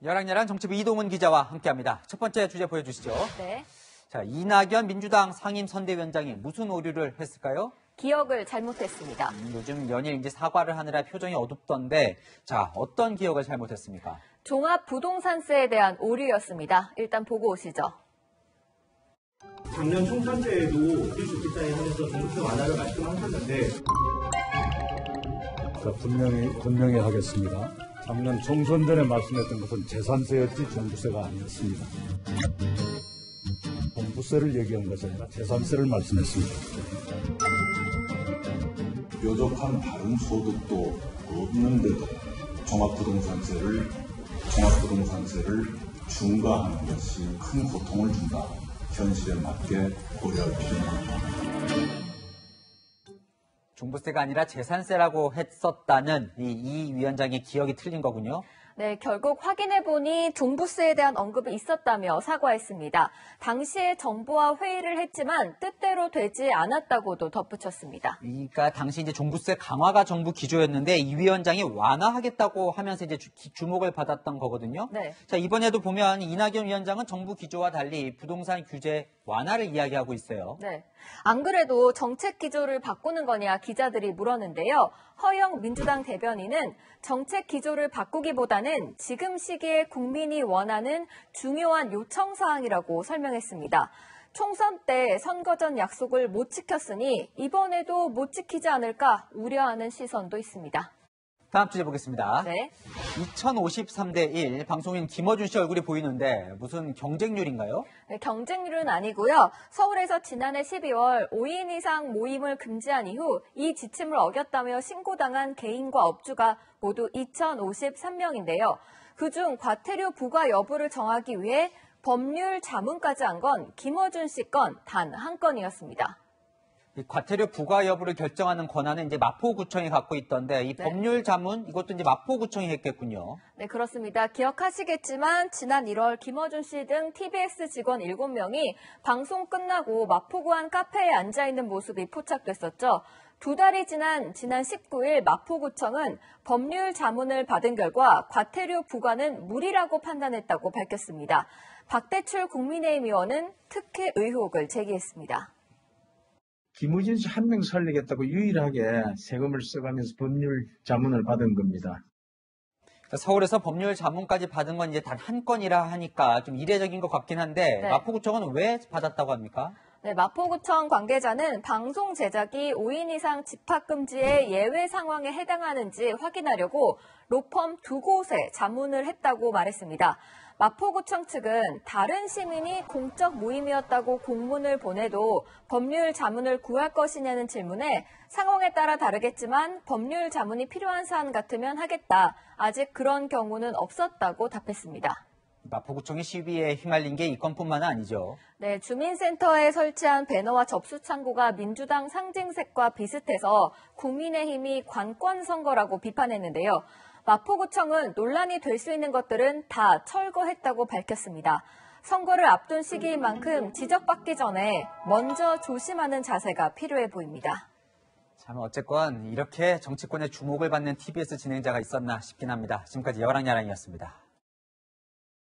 여랑여랑 정치부 이동훈 기자와 함께합니다. 첫 번째 주제 보여주시죠. 네. 자, 이낙연 민주당 상임선대위원장이 무슨 오류를 했을까요? 기억을 잘못했습니다. 요즘 연일 이제 사과를 하느라 표정이 어둡던데, 자, 어떤 기억을 잘못했습니까? 종합부동산세에 대한 오류였습니다. 일단 보고 오시죠. 작년 총선 때에도 우리 주식자에 한해서 종부세 완화를 말씀하셨는데 분명히 하겠습니다. 작년 총선 전에 말씀했던 것은 재산세였지 종부세가 아니었습니다. 종부세를 얘기한 것이 아니라 재산세를 말씀했습니다. 뾰족한 다른 소득도 없는데도 종합부동산세를 중과하는 것이 큰 고통을 준다. 현실에 맞게 고려할 필요가 있다. 종부세가 아니라 재산세라고 했었다는 이 위원장의 기억이 틀린 거군요. 네, 결국 확인해보니 종부세에 대한 언급이 있었다며 사과했습니다. 당시에 정부와 회의를 했지만 뜻대로 되지 않았다고도 덧붙였습니다. 그러니까 당시 이제 종부세 강화가 정부 기조였는데 이 위원장이 완화하겠다고 하면서 이제 주목을 받았던 거거든요. 네. 자, 이번에도 보면 이낙연 위원장은 정부 기조와 달리 부동산 규제 완화를 이야기하고 있어요. 네. 안 그래도 정책 기조를 바꾸는 거냐 기자들이 물었는데요. 허영 민주당 대변인은 정책 기조를 바꾸기보다는 지금 시기에 국민이 원하는 중요한 요청 사항이라고 설명했습니다. 총선 때 선거 전 약속을 못 지켰으니 이번에도 못 지키지 않을까 우려하는 시선도 있습니다. 다음 주제 보겠습니다. 네. 2053대 1 방송인 김어준 씨 얼굴이 보이는데 무슨 경쟁률인가요? 네, 경쟁률은 아니고요. 서울에서 지난해 12월 5인 이상 모임을 금지한 이후 이 지침을 어겼다며 신고당한 개인과 업주가 모두 2,053명인데요. 그중 과태료 부과 여부를 정하기 위해 법률 자문까지 한 건 김어준 씨 건 단 한 건이었습니다. 이 과태료 부과 여부를 결정하는 권한은 이제 마포구청이 갖고 있던데 이 네. 법률 자문 이것도 이제 마포구청이 했겠군요. 네, 그렇습니다. 기억하시겠지만 지난 1월 김어준 씨 등 TBS 직원 7명이 방송 끝나고 마포구 한 카페에 앉아있는 모습이 포착됐었죠. 2달이 지난 19일 마포구청은 법률 자문을 받은 결과 과태료 부과는 무리라고 판단했다고 밝혔습니다. 박대출 국민의힘 의원은 특혜 의혹을 제기했습니다. 김우진 씨 한 명 살리겠다고 유일하게 세금을 써가면서 법률 자문을 받은 겁니다. 서울에서 법률 자문까지 받은 건 이제 단 한 건이라 하니까 좀 이례적인 것 같긴 한데 네. 마포구청은 왜 받았다고 합니까? 네, 마포구청 관계자는 방송 제작이 5인 이상 집합금지의 예외 상황에 해당하는지 확인하려고 로펌 2곳에 자문을 했다고 말했습니다. 마포구청 측은 다른 시민이 공적 모임이었다고 공문을 보내도 법률 자문을 구할 것이냐는 질문에 상황에 따라 다르겠지만 법률 자문이 필요한 사안 같으면 하겠다. 아직 그런 경우는 없었다고 답했습니다. 마포구청이 시위에 휘말린 게 이 건뿐만은 아니죠. 네, 주민센터에 설치한 배너와 접수 창고가 민주당 상징색과 비슷해서 국민의힘이 관권 선거라고 비판했는데요. 마포구청은 논란이 될 수 있는 것들은 다 철거했다고 밝혔습니다. 선거를 앞둔 시기인 만큼 지적받기 전에 먼저 조심하는 자세가 필요해 보입니다. 참 어쨌건 이렇게 정치권의 주목을 받는 TBS 진행자가 있었나 싶긴 합니다. 지금까지 여랑야랑이었습니다.